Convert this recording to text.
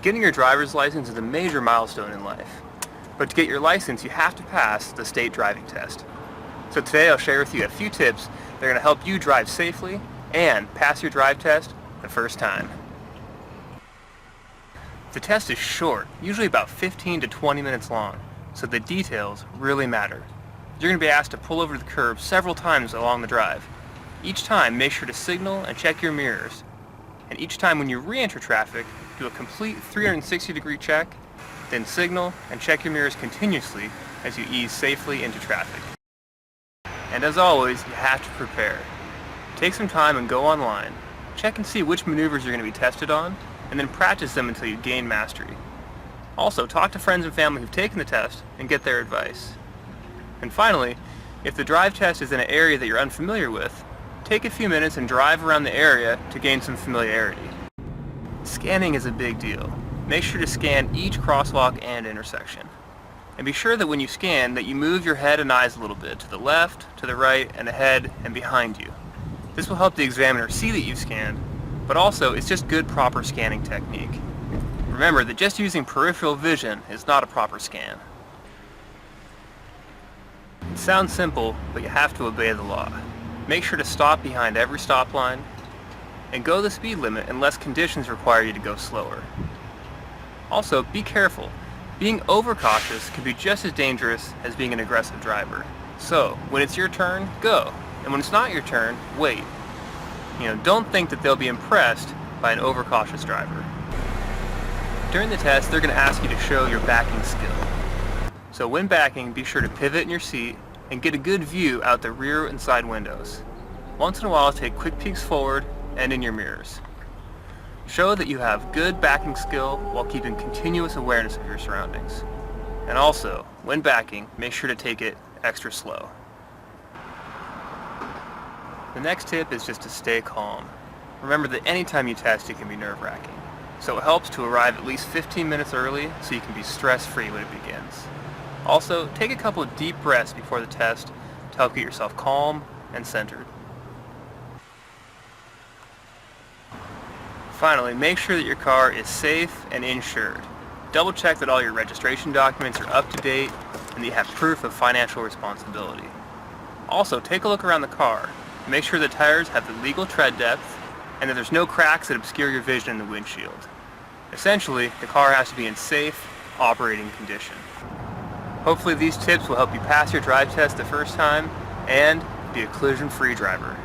Getting your driver's license is a major milestone in life. But to get your license, you have to pass the state driving test. So today I'll share with you a few tips that are going to help you drive safely and pass your drive test the first time. The test is short, usually about 15 to 20 minutes long, so the details really matter. You're going to be asked to pull over to the curb several times along the drive. Each time, make sure to signal and check your mirrors. And each time when you re-enter traffic, do a complete 360-degree check, then signal and check your mirrors continuously as you ease safely into traffic. And as always, you have to prepare. Take some time and go online. Check and see which maneuvers you're going to be tested on, and then practice them until you gain mastery. Also, talk to friends and family who've taken the test and get their advice. And finally, if the drive test is in an area that you're unfamiliar with, take a few minutes and drive around the area to gain some familiarity. Scanning is a big deal. Make sure to scan each crosswalk and intersection. And be sure that when you scan that you move your head and eyes a little bit to the left, to the right, and ahead and behind you. This will help the examiner see that you've scanned, but also it's just good proper scanning technique. Remember that just using peripheral vision is not a proper scan. It sounds simple, but you have to obey the law. Make sure to stop behind every stop line and go the speed limit unless conditions require you to go slower. Also, be careful. Being overcautious can be just as dangerous as being an aggressive driver. So, when it's your turn, go. And when it's not your turn, wait. Don't think that they'll be impressed by an overcautious driver. During the test, they're going to ask you to show your backing skill. So when backing, be sure to pivot in your seat and get a good view out the rear and side windows. Once in a while, take quick peeks forward and in your mirrors. Show that you have good backing skill while keeping continuous awareness of your surroundings. And also, when backing, make sure to take it extra slow. The next tip is just to stay calm. Remember that anytime you test, it can be nerve-wracking. So it helps to arrive at least 15 minutes early so you can be stress-free when it begins. Also, take a couple of deep breaths before the test to help get yourself calm and centered. Finally, make sure that your car is safe and insured. Double check that all your registration documents are up to date and that you have proof of financial responsibility. Also, take a look around the car. Make sure the tires have the legal tread depth and that there's no cracks that obscure your vision in the windshield. Essentially, the car has to be in safe, operating condition. Hopefully these tips will help you pass your drive test the first time and be a collision-free driver.